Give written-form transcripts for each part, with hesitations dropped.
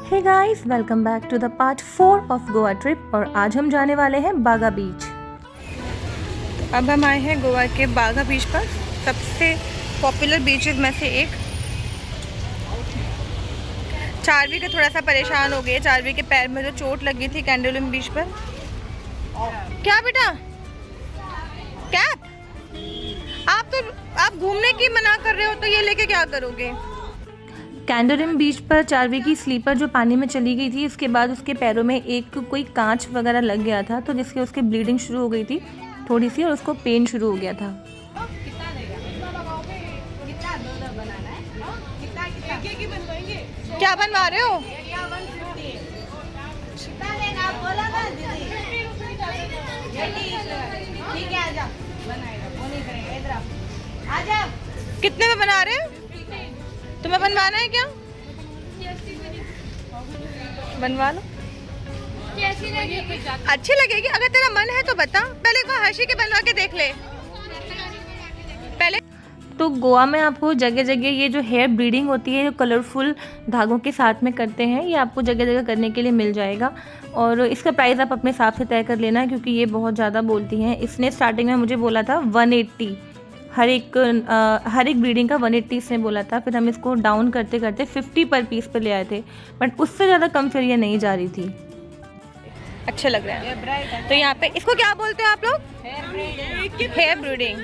Hey guys, welcome back to the part 4 of Goa trip. और आज हम जाने वाले हैं बागा बीच। अब हम आए हैं गोवा के बागा बीच पर, सबसे पॉपुलर बीचेस में से एक। चार्वी के थोड़ा सा परेशान हो गए, चार्वी के पैर में जो चोट लगी थी कैंडोलिम बीच पर। क्या बेटा कैप, आप घूमने की मना कर रहे हो तो ये लेके क्या करोगे। कैंडोलिम बीच पर चार्वी की स्लीपर जो पानी में चली गई थी, उसके बाद उसके पैरों में एक कोई कांच वगैरह लग गया था, तो जिससे उसकी ब्लीडिंग शुरू हो गई थी थोड़ी सी और उसको पेन शुरू हो गया था। क्या बनवा रहे हो? कितने में बना रहे हैं? तुम्हें बनवाना है क्या? बनवा लो, अच्छी लगेगी। अगर तेरा मन है तो बता, पहले एक बार हर्षी के बनवा के देख ले पहले। तो गोवा में आपको जगह जगह ये जो हेयर ब्रीडिंग होती है, जो कलरफुल धागों के साथ में करते हैं, ये आपको जगह जगह करने के लिए मिल जाएगा। और इसका प्राइस आप अपने हिसाब से तय कर लेना, क्योंकि ये बहुत ज़्यादा बोलती हैं। इसने स्टार्टिंग में मुझे बोला था 180, हर एक ब्रीडिंग का 180 इसने बोला था। फिर हम इसको डाउन करते करते 50 पर पीस पे ले आए थे, बट उससे ज़्यादा कम फिर ये नहीं जा रही थी। अच्छे लग रहे हैं। तो यहाँ पे इसको क्या बोलते हैं आप लोग? Hair braiding.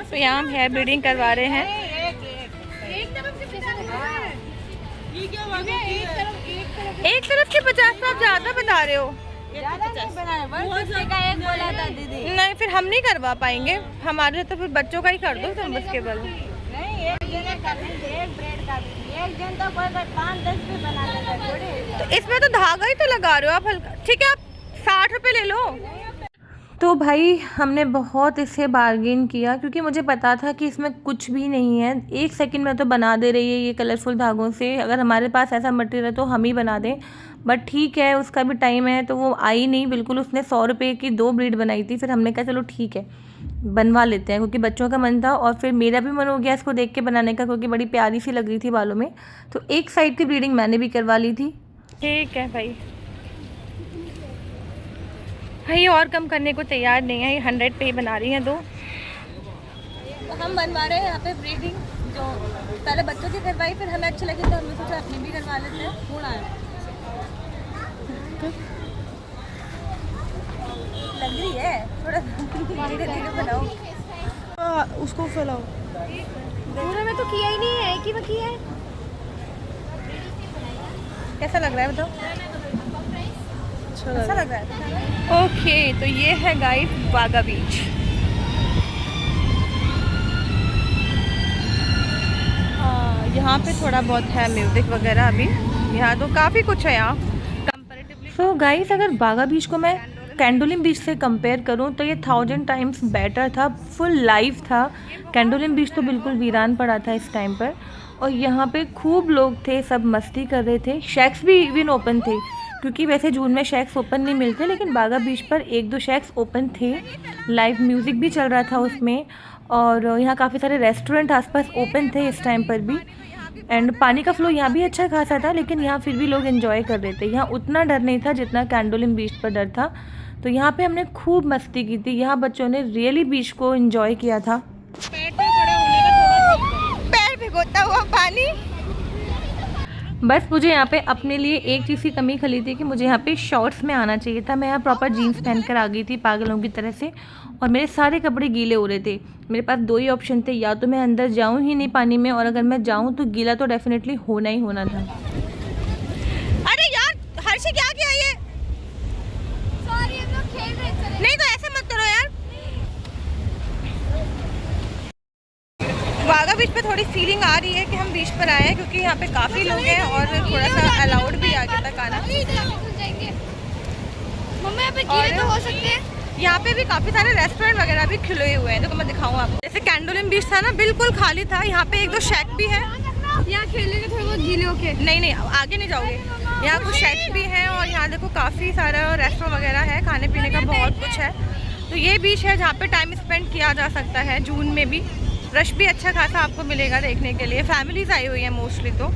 तो यहाँ हम हेयर ब्रीडिंग करवा रहे हैं। एक तरफ के 50 आप ज़्यादा बता रहे हो। नहीं, फिर हम नहीं करवा पाएंगे, हमारे तो फिर बच्चों का ही कर दो तुम बस केवल। तो इसमें तो धागा ही तो लगा रहे हो आप हल्का। ठीक है, आप 60 रुपये ले लो। तो भाई हमने बहुत इससे बार्गेन किया, क्योंकि मुझे पता था कि इसमें कुछ भी नहीं है। 1 सेकंड में तो बना दे रही है ये कलरफुल धागों से। अगर हमारे पास ऐसा मटेरियल है तो हम ही बना दें, बट ठीक है, उसका भी टाइम है, तो वो आई नहीं बिल्कुल। उसने 100 रुपये की 2 ब्रीड बनाई थी। फिर हमने कहा चलो ठीक है, बनवा लेते हैं, क्योंकि बच्चों का मन था और फिर मेरा भी मन हो गया इसको देख के बनाने का, क्योंकि बड़ी प्यारी सी लग रही थी बालों में। तो एक साइड की ब्रीडिंग मैंने भी करवा ली थी। ठीक है भाई, भाई और कम करने को तैयार नहीं है। ये 100 पे बना रही हैं 2। तो हम बनवा रहे हैं यहाँ पे ब्रीडिंग, जो पहले बच्चों की करवाई, फिर हमें अच्छी लगी तो हमने सोचा अपनी भी करवा लेते हैं। कौन आया? लग रही है थोड़ा धीरे धीरे बनाओ। उसको फैलाओ। पूरे में तो किया ही नहीं है, एक ही में किया है। कैसा लग रहा है बताओ? अच्छा लग रहा है। ओके, तो ये है गाइस बागा बीच। यहाँ पे थोड़ा बहुत है म्यूजिक वगैरह अभी। यहाँ तो काफ़ी कुछ है यहाँ कंपैरेटिवली। सो गाइस, अगर बागा बीच को मैं कैंडोलिम बीच से कंपेयर करूँ तो ये 1000 टाइम्स बेटर था। फुल लाइव था। कैंडोलिम बीच तो बिल्कुल वीरान पड़ा था इस टाइम पर, और यहाँ पे खूब लोग थे, सब मस्ती कर रहे थे। शैक्स भी इवन ओपन थे, क्योंकि वैसे जून में शैक्स ओपन नहीं मिलते, लेकिन बागा बीच पर 1-2 शैक्स ओपन थे। लाइव म्यूज़िक भी चल रहा था उसमें, और यहाँ काफ़ी सारे रेस्टोरेंट आसपास ओपन थे इस टाइम पर भी। एंड पानी का फ्लो यहाँ भी अच्छा खासा था, लेकिन यहाँ फिर भी लोग एंजॉय कर रहे थे। यहाँ उतना डर नहीं था जितना कैंडोलिम बीच पर डर था। तो यहाँ पे हमने खूब मस्ती की थी। यहाँ बच्चों ने रियली बीच को एंजॉय किया था। पैर भिगोता हुआ पानी। बस मुझे यहाँ पे अपने लिए एक चीज़ की कमी खली थी कि मुझे यहाँ पे शॉर्ट्स में आना चाहिए था। मैं यहाँ प्रॉपर जीन्स पहनकर आ गई थी पागलों की तरह से, और मेरे सारे कपड़े गीले हो रहे थे। मेरे पास 2 ही ऑप्शन थे, या तो मैं अंदर जाऊँ ही नहीं पानी में, और अगर मैं जाऊँ तो गीला तो डेफिनेटली होना ही होना था। अरे यार हर्षी, क्या किया ये? सॉरी, हम लोग खेल रहे थे। नहीं तो ऐसे मत करो यार। बागा बीच पे थोड़ी फीलिंग आ रही है कि हम बीच पर आए हैं, क्योंकि यहाँ पे काफ़ी लोग हैं और थोड़ा सा अलाउड भी आगे तक आना। और तो हो सकते हैं यहाँ पे भी काफ़ी सारे रेस्टोरेंट वगैरह भी खुले हुए हैं। तो मैं दिखाऊँ आपको। जैसे कैंडोलिम बीच था ना, बिल्कुल खाली था। यहाँ पे 1-2 शैक भी है। यहाँ खेलेंगे थोड़ा बहुत गीले होके। नहीं, आगे नहीं जाओगे। यहाँ कुछ शैक्स भी हैं, और यहाँ देखो काफ़ी सारा रेस्टोरेंट वगैरह है, खाने पीने का बहुत कुछ है। तो ये बीच है जहाँ पे टाइम स्पेंड किया जा सकता है। जून में भी रश भी अच्छा खासा आपको मिलेगा देखने के लिए। फैमिलीज आई हुई है मोस्टली। तो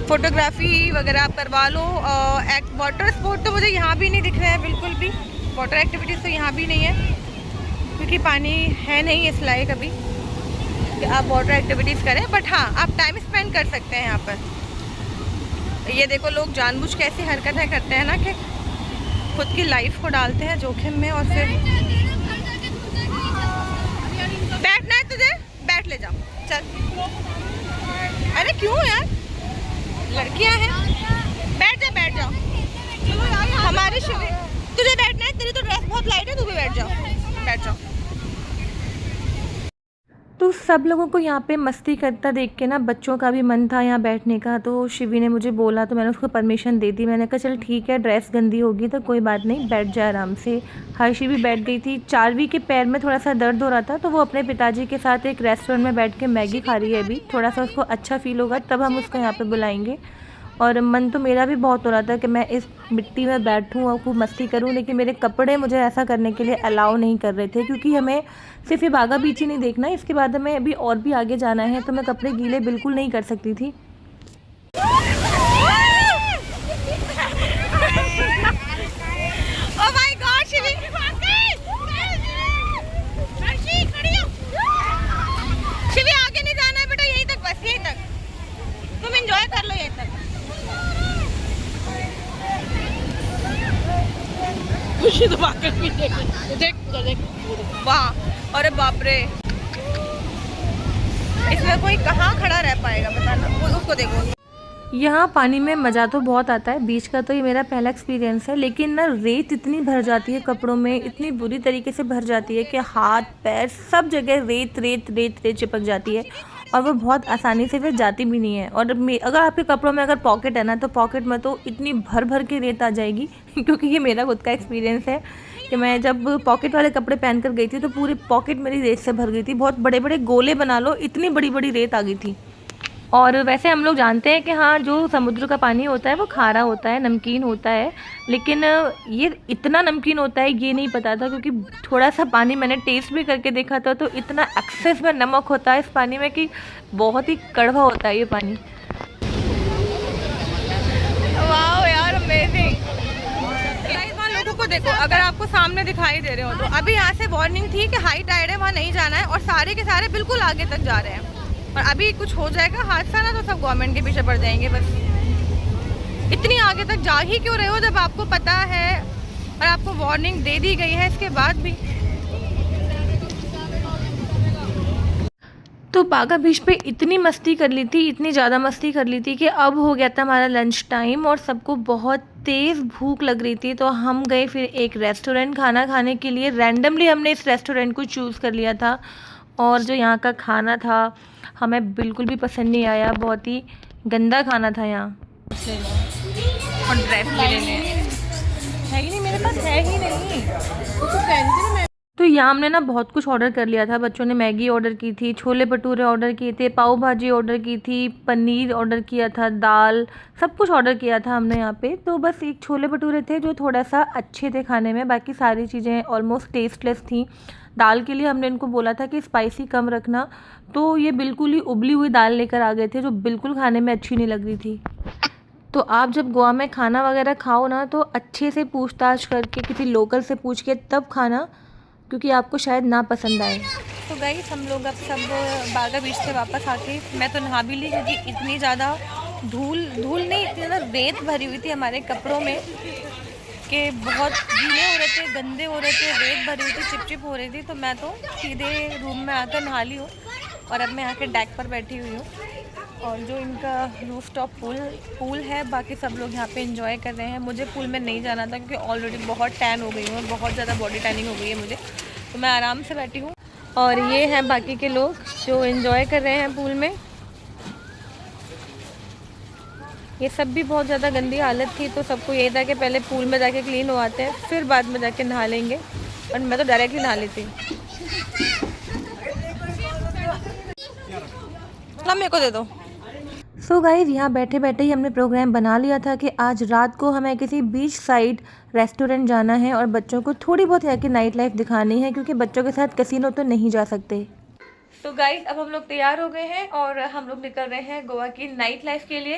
फोटोग्राफी वगैरह आप करवा लो। वाटर स्पोर्ट तो मुझे यहाँ भी नहीं दिख रहे हैं बिल्कुल भी। वाटर एक्टिविटीज़ तो यहाँ भी नहीं है क्योंकि पानी है नहीं इस लायक अभी कि आप वाटर एक्टिविटीज़ करें। बट हाँ, आप टाइम स्पेंड कर सकते हैं यहाँ पर। ये देखो लोग जानबूझ के ऐसी हरकतें करते हैं ना कि खुद की लाइफ को डालते हैं जोखिम में और फिर। बैठना है तुझे, बैठ ले जाओ चल। अरे क्यों यार, लड़कियां हैं, बैठ जा बैठ जाओ। हमारे तुझे बैठना है, तेरी तो ड्रेस बहुत लाइट है, तू भी बैठ जाओ बैठ जाओ। तो सब लोगों को यहाँ पे मस्ती करता देख के ना बच्चों का भी मन था यहाँ बैठने का। तो शिवी ने मुझे बोला तो मैंने उसको परमिशन दे दी। मैंने कहा चल ठीक है, ड्रेस गंदी होगी तो कोई बात नहीं, बैठ जा आराम से। हर्षी भी बैठ गई थी। चारवी के पैर में थोड़ा सा दर्द हो रहा था तो वो अपने पिताजी के साथ एक रेस्टोरेंट में बैठ के मैगी खा रही है। अभी थोड़ा सा उसको अच्छा फील होगा तब हम उसको यहाँ पर बुलाएँगे। और मन तो मेरा भी बहुत हो रहा था कि मैं इस मिट्टी में बैठूं और खूब मस्ती करूं, लेकिन मेरे कपड़े मुझे ऐसा करने के लिए अलाउ नहीं कर रहे थे क्योंकि हमें सिर्फ ये बागा बीच ही नहीं देखना, इसके बाद हमें अभी और भी आगे जाना है तो मैं कपड़े गीले बिल्कुल नहीं कर सकती थी। तुम एंजॉय कर लो यहीं तक। खुशी तो देख वाह, अरे बाप रे, इसमें कोई कहाँ खड़ा रह पाएगा बताना। उसको देखो। यहाँ पानी में मज़ा तो बहुत आता है, बीच का तो ये मेरा पहला एक्सपीरियंस है, लेकिन ना रेत इतनी भर जाती है कपड़ों में, इतनी बुरी तरीके से भर जाती है कि हाथ पैर सब जगह रेत रेत रेत रेत चिपक जाती है और वो बहुत आसानी से फिर जाती भी नहीं है। और अगर आपके कपड़ों में अगर पॉकेट है ना तो पॉकेट में तो इतनी भर भर के रेत आ जाएगी क्योंकि ये मेरा खुद का एक्सपीरियंस है कि मैं जब पॉकेट वाले कपड़े पहन कर गई थी तो पूरी पॉकेट मेरी रेत से भर गई थी। बहुत बड़े बड़े गोले बना लो, इतनी बड़ी बड़ी रेत आ गई थी। और वैसे हम लोग जानते हैं कि हाँ, जो समुद्र का पानी होता है वो खारा होता है, नमकीन होता है, लेकिन ये इतना नमकीन होता है ये नहीं पता था क्योंकि थोड़ा सा पानी मैंने टेस्ट भी करके देखा था तो इतना एक्सेस में नमक होता है इस पानी में कि बहुत ही कड़वा होता है ये पानी। वाह यार, अमेजिंग। लोगों को देखो, अगर आपको सामने दिखाई दे रहे हो तो अभी यहाँ से वार्निंग थी कि हाई टाइड है, वहाँ नहीं जाना है और सारे के सारे बिल्कुल आगे तक जा रहे हैं। और अभी कुछ हो जाएगा हादसा ना तो सब गवर्नमेंट के पीछे पड़ जाएंगे। बस इतनी आगे तक जा ही क्यों रहे हो जब आपको पता है और आपको वार्निंग दे दी गई है इसके बाद भी। तो बागा बीच पे इतनी मस्ती कर ली थी, इतनी ज़्यादा मस्ती कर ली थी कि अब हो गया था हमारा लंच टाइम और सबको बहुत तेज़ भूख लग रही थी। तो हम गए फिर एक रेस्टोरेंट खाना खाने के लिए। रैंडमली हमने इस रेस्टोरेंट को चूज़ कर लिया था और जो यहाँ का खाना था हमें बिल्कुल भी पसंद नहीं आया, बहुत ही गंदा खाना था यहाँ। और ड्रेस भी लेने है ही नहीं, मेरे पास है ही नहीं। तो यहाँ हमने ना बहुत कुछ ऑर्डर कर लिया था। बच्चों ने मैगी ऑर्डर की थी, छोले भटूरे ऑर्डर किए थे, पाव भाजी ऑर्डर की थी, पनीर ऑर्डर किया था, दाल, सब कुछ ऑर्डर किया था हमने यहाँ पे। तो बस एक छोले भटूरे थे जो थोड़ा सा अच्छे थे खाने में, बाकी सारी चीज़ें ऑलमोस्ट टेस्टलेस थी। दाल के लिए हमने इनको बोला था कि स्पाइसी कम रखना, तो ये बिल्कुल ही उबली हुई दाल लेकर आ गए थे जो बिल्कुल खाने में अच्छी नहीं लग रही थी। तो आप जब गोवा में खाना वगैरह खाओ ना तो अच्छे से पूछताछ करके किसी लोकल से पूछ के तब खाना, क्योंकि आपको शायद ना पसंद आए। तो गाइस हम लोग अब सब बागा बीच से वापस आके मैं तो नहा भी ली क्योंकि इतनी ज़्यादा धूल नहीं, इतनी ज़्यादा रेत भरी हुई थी हमारे कपड़ों में कि बहुत गीले हो रहे थे, गंदे हो रहे थे, रेत भरी हुई थी, चिपचिप हो रही थी। तो मैं तो सीधे रूम में आकर नहा ली हूँ और अब मैं आके डेक पर बैठी हुई हूँ। और जो इनका रूफटॉप पूल है, बाकी सब लोग यहाँ पे एंजॉय कर रहे हैं। मुझे पूल में नहीं जाना था क्योंकि ऑलरेडी बहुत टैन हो गई हूँ, बहुत ज़्यादा बॉडी टैनिंग हो गई है मुझे, तो मैं आराम से बैठी हूँ। और ये हैं बाकी के लोग जो एंजॉय कर रहे हैं पूल में। ये सब भी बहुत ज़्यादा गंदी हालत थी तो सबको यही था कि पहले पूल में जाके क्लीन हो आते हैं फिर बाद में जाके नहा लेंगे, और मैं तो डायरेक्टली नहा लेती। मेरे को दे दो। सो गाइस, यहाँ बैठे बैठे ही हमने प्रोग्राम बना लिया था कि आज रात को हमें किसी बीच साइड रेस्टोरेंट जाना है और बच्चों को थोड़ी बहुत यहाँ की नाइट लाइफ दिखानी है, क्योंकि बच्चों के साथ कैसीनो तो नहीं जा सकते। तो गाइस अब हम लोग तैयार हो गए हैं और हम लोग निकल रहे हैं गोवा की नाइट लाइफ के लिए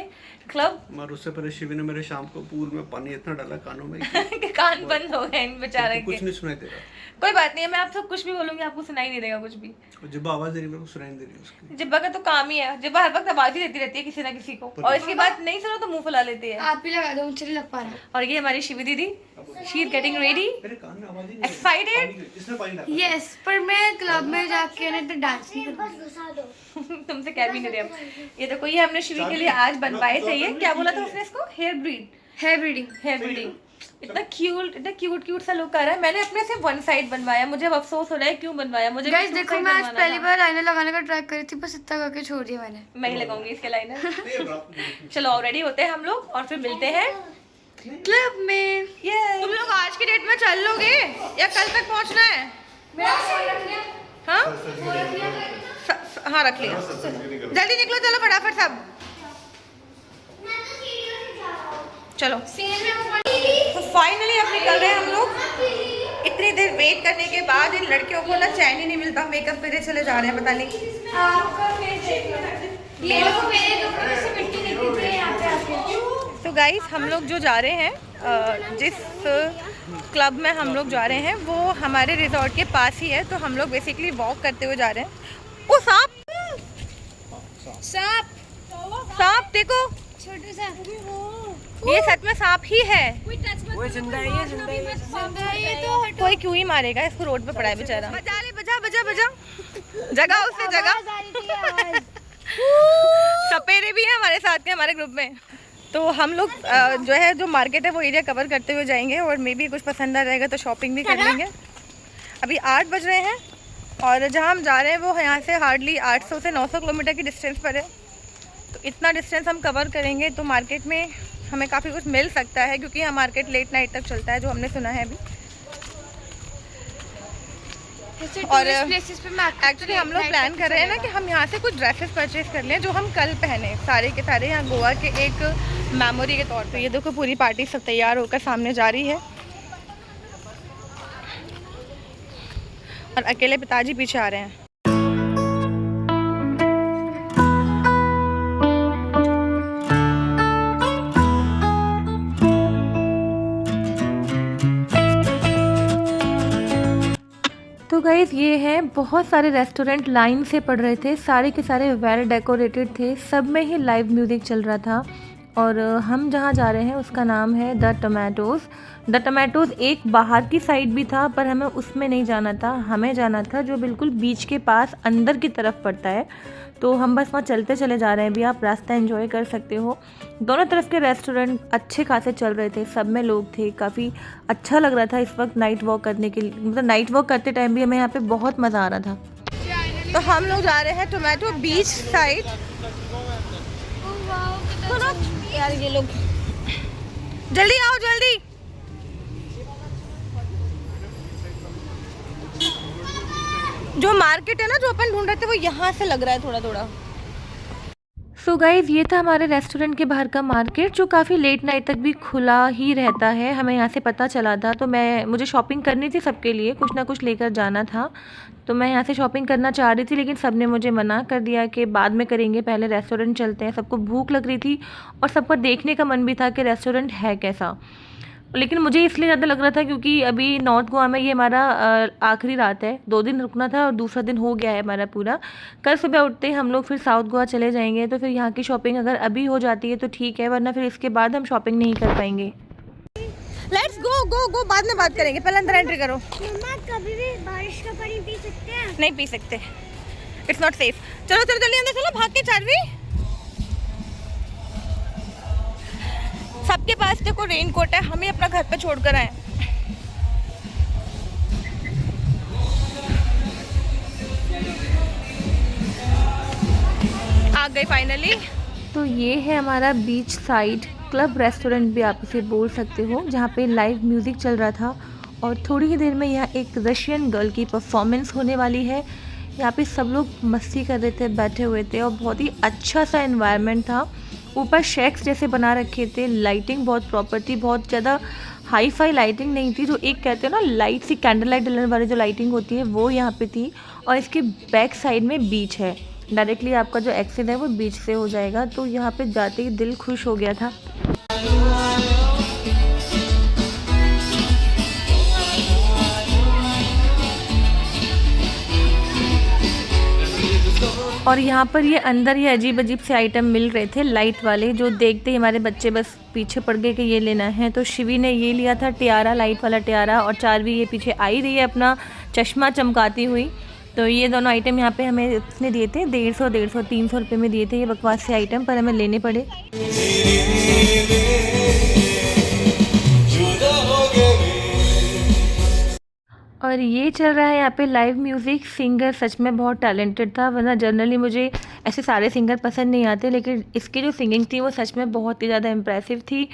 क्लब। और उससे पहले शिवी ने मेरे शाम को पूल में पानी इतना डाला कानों में कि कान बंद हो गए इन बेचारे के। कुछ नहीं सुनाई दे रहा। कोई बात नहीं है, मैं आपसे कुछ भी बोलूंगी आपको सुनाई नहीं देगा कुछ भी। जिब्बा आवाज दे रही है, मेरे को सुनाई नहीं दे रही उसकी। जिब्बा का तो काम ही है, जिब्बा हर वक्त आवाज ही देती रहती है किसी ना किसी को, और इसकी बात नहीं सुनो तो मुंह फुला लेती है। आप भी लगा दो, मुझे नहीं लग पा रहा। और ये हमारी शिवी दीदी, शी इज गेटिंग रेडी, मेरे कान में आवाज ही नहीं। एक्साइटेड। इसने पानी डाला। यस, पर मैं क्लब में जाके ना तो डांस नहीं करूँगी। तुमसे क्या भी नहीं रहे हम। ये देखो ये हमने शिवी के लिए आज बनवाए थे। ये क्या बोला था उसने इसको? Hair braiding. Hair braiding. इतना क्यूट सा लुक आ रहा है। मैंने अपने से वन साइड बनवाया, मुझे अब अफसोस हो रहा है क्यों बनवाया। मुझे गाइस देखो, मैं आज पहली बार लाइनर लगाने का ट्राई करी थी, बस इतना करके छोड़ दिया मैंने। मैं ही लगाऊंगी इसके लाइनर। चलो रेडी होते हैं हम लोग और फिर मिलते हैं क्लब में। तुम लोग आज की डेट में चल लोगे या कल तक पहुंचना है? हाँ हाँ रख लिया। जल्दी निकलो, चलो फटाफट सब चलो। तो फाइनली अब निकल रहे हैं हम लोग। इतनी देर वेट करने के बाद इन लड़कियों को ना चैन ही नहीं मिलता, मेकअप पे चले जा रहे हैं पता नहीं। तो गाइस हम लोग जो जा रहे हैं, जिस क्लब में हम लोग जा रहे हैं वो हमारे रिजॉर्ट के पास ही है, तो हम लोग बेसिकली वॉक करते हुए जा रहे हैं। ओ सांप देखो, छोटा सा। ये सच में सांप ही है। वो जिंदा है, ये जिंदा है। ये तो हटो। कोई क्यों ही मारेगा इसको, रोड पे पड़ा है बेचारा। बजा ले, बजा जगह उससे जगह। सपेरे भी हैं हमारे साथ के, हमारे ग्रुप में। तो हम लोग जो है जो मार्केट है वो एरिया कवर करते हुए जाएंगे और मे भी कुछ पसंद आ जाएगा तो शॉपिंग भी कर लेंगे। अभी 8 बज रहे हैं और जहाँ हम जा रहे हैं वो यहाँ से हार्डली 800 से 900 किलोमीटर की डिस्टेंस पर है। तो इतना डिस्टेंस हम कवर करेंगे तो मार्केट में हमें काफ़ी कुछ मिल सकता है, क्योंकि यहाँ मार्केट लेट नाइट तक चलता है जो हमने सुना है अभी। और एक्चुअली हम लोग प्लान कर रहे हैं ना कि हम यहाँ से कुछ ड्रेसेस परचेज कर लें जो हम कल पहने, सारे के सारे यहाँ गोवा के एक मेमोरी के तौर पे। ये देखो पूरी पार्टी सब तैयार होकर सामने जा रही है और अकेले पिताजी पीछे आ रहे हैं। तो गाइज़ ये हैं, बहुत सारे रेस्टोरेंट लाइन से पड़ रहे थे, सारे के सारे वेल डेकोरेटेड थे, सब में ही लाइव म्यूज़िक चल रहा था। और हम जहाँ जा रहे हैं उसका नाम है द टोमेटोज़। एक बाहर की साइड भी था पर हमें उसमें नहीं जाना था, हमें जाना था जो बिल्कुल बीच के पास अंदर की तरफ पड़ता है। तो हम बस वहाँ चलते चले जा रहे हैं। भी आप रास्ता एंजॉय कर सकते हो। दोनों तरफ के रेस्टोरेंट अच्छे खासे चल रहे थे, सब में लोग थे, काफ़ी अच्छा लग रहा था इस वक्त नाइट वॉक करने के लिए। मतलब नाइट वॉक करते टाइम भी हमें यहाँ पे बहुत मज़ा आ रहा था। तो हम लोग जा रहे हैं टोमेटो बीच साइड। यार ये लोग जल्दी आओ, जल्दी। जो मार्केट है ना जो अपन ढूंढ रहे थे वो यहाँ से लग रहा है थोड़ा थोड़ा। सो गाइज़ ये था हमारे रेस्टोरेंट के बाहर का मार्केट जो काफ़ी लेट नाइट तक भी खुला ही रहता है, हमें यहाँ से पता चला था। तो मुझे शॉपिंग करनी थी, सबके लिए कुछ ना कुछ लेकर जाना था। तो मैं यहाँ से शॉपिंग करना चाह रही थी लेकिन सब ने मुझे मना कर दिया कि बाद में करेंगे, पहले रेस्टोरेंट चलते हैं। सबको भूख लग रही थी और सबको देखने का मन भी था कि रेस्टोरेंट है कैसा। लेकिन मुझे इसलिए ज़्यादा लग रहा था क्योंकि अभी नॉर्थ गोवा में ये हमारा आखिरी रात है, 2 दिन रुकना था और दूसरा दिन हो गया है हमारा पूरा। कल सुबह उठते ही हम लोग फिर साउथ गोवा चले जाएंगे। तो फिर यहाँ की शॉपिंग अगर अभी हो जाती है तो ठीक है, वरना फिर इसके बाद हम शॉपिंग नहीं कर पाएंगे। लेट्स गो, बाद में बात करेंगे, पहले अंदर एंट्री करो। मम्मा कभी भी बारिश का पानी पी सकते हैं? नहीं पी सकते, इट्स नॉट सेफ। चलो जल्दी अंदर चलो, भाग के चार्वी। सबके पास देखो रेनकोट है, हमें अपना घर पे छोड़ कर आए। आ गए फाइनली। तो ये है हमारा बीच साइड क्लब रेस्टोरेंट भी आप इसे बोल सकते हो, जहाँ पे लाइव म्यूज़िक चल रहा था। और थोड़ी ही देर में यहाँ एक रशियन गर्ल की परफॉर्मेंस होने वाली है। यहाँ पे सब लोग मस्ती कर रहे थे, बैठे हुए थे और बहुत ही अच्छा सा एनवायरनमेंट था। ऊपर शेक्स जैसे बना रखे थे, लाइटिंग बहुत प्रॉपर थी, बहुत ज़्यादा हाई फाई लाइटिंग नहीं थी, जो एक कहते हैं ना लाइट सी कैंडल लाइट डिनर वाली जो लाइटिंग होती है वो यहाँ पे थी। और इसके बैक साइड में बीच है, डायरेक्टली आपका जो एक्सिट है वो बीच से हो जाएगा। तो यहाँ पे जाते ही दिल खुश हो गया था। और यहाँ पर ये अंदर ये अजीब अजीब से आइटम मिल रहे थे लाइट वाले, जो देखते ही हमारे बच्चे बस पीछे पड़ गए कि ये लेना है। तो शिवी ने ये लिया था टियारा, लाइट वाला टियारा, और चारवी ये पीछे आई रही है अपना चश्मा चमकाती हुई। तो ये दोनों आइटम यहाँ पे हमें इसने दिए थे 150 300 रुपये में दिए थे ये बकवास से आइटम, पर हमें लेने पड़े। और ये चल रहा है यहाँ पे लाइव म्यूज़िक। सिंगर सच में बहुत टैलेंटेड था, वरना जनरली मुझे ऐसे सारे सिंगर पसंद नहीं आते, लेकिन इसकी जो सिंगिंग थी वो सच में बहुत ही ज़्यादा इम्प्रेसिव थी।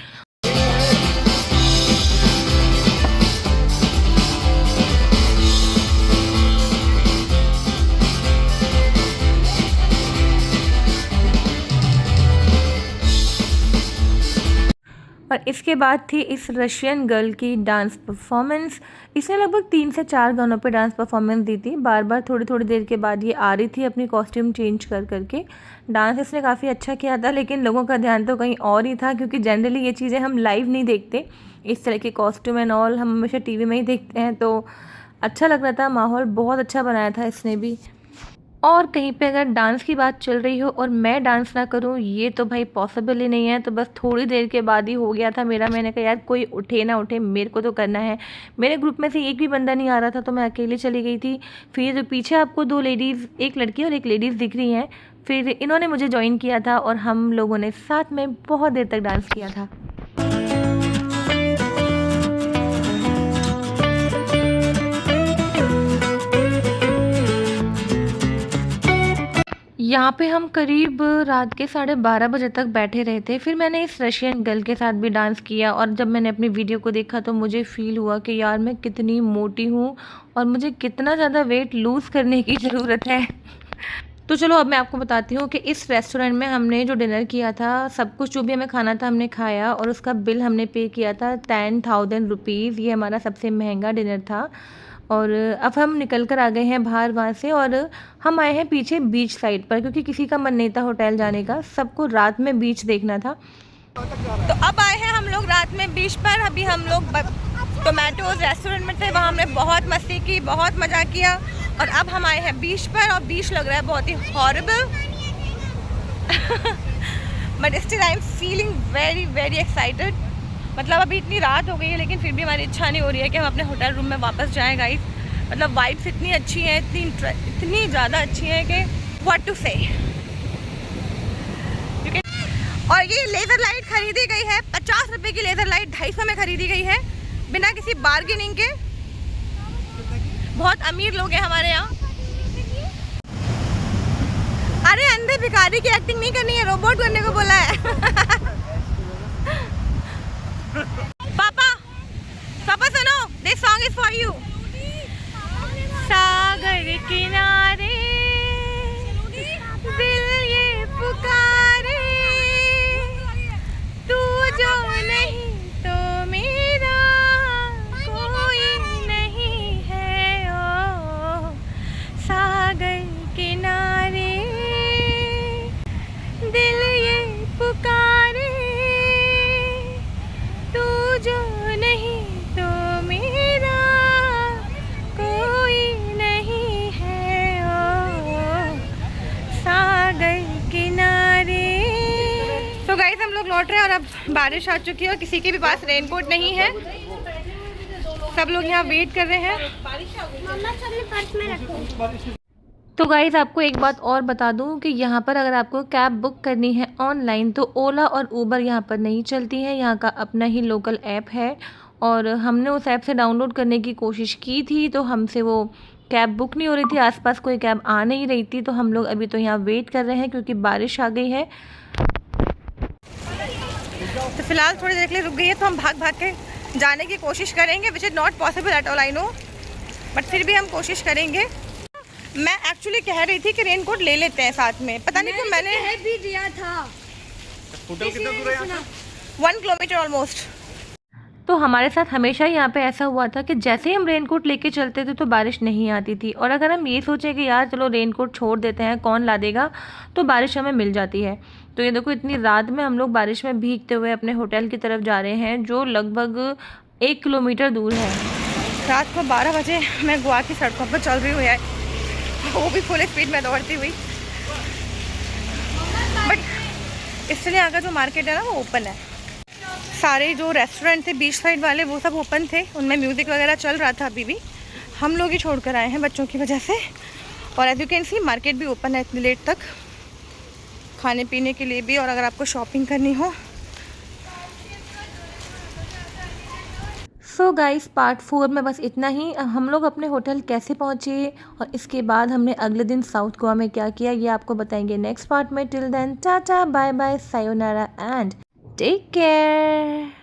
और इसके बाद थी इस रशियन गर्ल की डांस परफॉर्मेंस। इसने लगभग 3 से 4 गानों पे डांस परफॉर्मेंस दी थी, बार बार थोड़ी थोड़ी देर के बाद ये आ रही थी अपनी कॉस्ट्यूम चेंज कर करके। डांस इसने काफ़ी अच्छा किया था, लेकिन लोगों का ध्यान तो कहीं और ही था, क्योंकि जनरली ये चीज़ें हम लाइव नहीं देखते, इस तरह के कॉस्ट्यूम एंड ऑल हम हमेशा टीवी में ही देखते हैं। तो अच्छा लग रहा था, माहौल बहुत अच्छा बनाया था इसने भी। और कहीं पे अगर डांस की बात चल रही हो और मैं डांस ना करूं, ये तो भाई पॉसिबल ही नहीं है। तो बस थोड़ी देर के बाद ही हो गया था मेरा। मैंने कहा यार कोई उठे ना उठे, मेरे को तो करना है। मेरे ग्रुप में से एक भी बंदा नहीं आ रहा था, तो मैं अकेले चली गई थी। फिर पीछे आपको 2 लेडीज़, एक लड़की और एक लेडीज़ दिख रही हैं। फिर इन्होंने मुझे ज्वाइन किया था और हम लोगों ने साथ में बहुत देर तक डांस किया था। यहाँ पे हम करीब रात के 12:30 बजे तक बैठे रहे थे। फिर मैंने इस रशियन गर्ल के साथ भी डांस किया, और जब मैंने अपनी वीडियो को देखा तो मुझे फ़ील हुआ कि यार मैं कितनी मोटी हूँ और मुझे कितना ज़्यादा वेट लूज़ करने की ज़रूरत है। तो चलो अब मैं आपको बताती हूँ कि इस रेस्टोरेंट में हमने जो डिनर किया था, सब कुछ जो भी हमें खाना था हमने खाया, और उसका बिल हमने पे किया था 10,000 रुपीज़। ये हमारा सबसे महंगा डिनर था। और अब हम निकल कर आ गए हैं बाहर वहाँ से, और हम आए हैं पीछे बीच साइड पर, क्योंकि किसी का मन नहीं था होटल जाने का, सबको रात में बीच देखना था। तो अब आए हैं हम लोग रात में बीच पर। अभी हम लोग टोमेटोज रेस्टोरेंट में थे, वहाँ हमने बहुत मस्ती की, बहुत मज़ा किया, और अब हम आए हैं बीच पर। और बीच लग रहा है बहुत ही horrible but still I am feeling very very excited. मतलब अभी इतनी रात हो गई है, लेकिन फिर भी हमारी इच्छा नहीं हो रही है कि हम अपने होटल रूम में वापस जाएं गाइस। मतलब वाइब्स इतनी अच्छी हैं, इतनी ज़्यादा अच्छी हैं कि व्हाट टू से। और ये लेज़र लाइट खरीदी गई है 50 रुपये की लेज़र लाइट 250 में खरीदी गई है, बिना किसी बार्गेनिंग के। बहुत अमीर लोग हैं हमारे यहाँ। अरे अंधे भिखारी की एक्टिंग नहीं करनी है, रोबोट करने को बोला है पापा सुनो, this song is for you. सागर किनारे दिल ये पुकारे, तू जो नहीं तो मेरा कोई नहीं है। ओ सागर किनारे दिल ये पुकारे, तू जो नहीं तो मेरा कोई नहीं है। ओ सागर किनारे। तो गाइस हम लोग लौट रहे हैं, और अब बारिश आ चुकी है और किसी के भी पास रेनकोट नहीं है। सब लोग यहाँ वेट कर रहे हैं। मम्मा सबने पर्स में रखो। तो गाइज़ आपको एक बात और बता दूं कि यहाँ पर अगर आपको कैब बुक करनी है ऑनलाइन, तो ओला और ऊबर यहाँ पर नहीं चलती है। यहाँ का अपना ही लोकल ऐप है, और हमने उस ऐप से डाउनलोड करने की कोशिश की थी, तो हमसे वो कैब बुक नहीं हो रही थी, आसपास कोई कैब आ नहीं रही थी। तो हम लोग अभी तो यहाँ वेट कर रहे हैं, क्योंकि बारिश आ गई है। तो फिलहाल थोड़ी देर के लिए रुक गई है, तो हम भाग भाग के जाने की कोशिश करेंगे, which is not possible at all I know, but फिर भी हम कोशिश करेंगे। मैं एक्चुअली कह रही थी कि रेनकोट ले लेते हैं साथ में, पता नहीं क्यों मैंने भी दिया था। होटल कितना दूर है यहाँ से? 1 किलोमीटर ऑलमोस्ट। तो हमारे साथ हमेशा ही यहाँ पे ऐसा हुआ था कि जैसे ही हम रेनकोट लेके चलते थे तो बारिश नहीं आती थी, और अगर हम ये सोचें कि यार चलो रेनकोट छोड़ देते हैं, कौन ला देगा, तो बारिश हमें मिल जाती है। तो ये देखो इतनी रात में हम लोग बारिश में भीगते हुए अपने होटल की तरफ जा रहे हैं, जो लगभग 1 किलोमीटर दूर है। रात को 12 बजे मैं गोवा की सड़कों पर चल रही हूँ यार, वो भी फुल स्पीड में दौड़ती हुई। बट इसलिए यहाँ का जो मार्केट है ना वो ओपन है। सारे जो रेस्टोरेंट थे बीच साइड वाले वो सब ओपन थे, उनमें म्यूज़िक वगैरह चल रहा था। अभी भी हम लोग ही छोड़ कर आए हैं बच्चों की वजह से। और as you can see market भी ओपन है इतनी लेट तक, खाने पीने के लिए भी, और अगर आपको शॉपिंग करनी हो। सो गाइस पार्ट 4 में बस इतना ही। हम लोग अपने होटल कैसे पहुँचे और इसके बाद हमने अगले दिन साउथ गोवा में क्या किया, ये आपको बताएंगे नेक्स्ट पार्ट में। Till then tata bye bye sayonara and take care.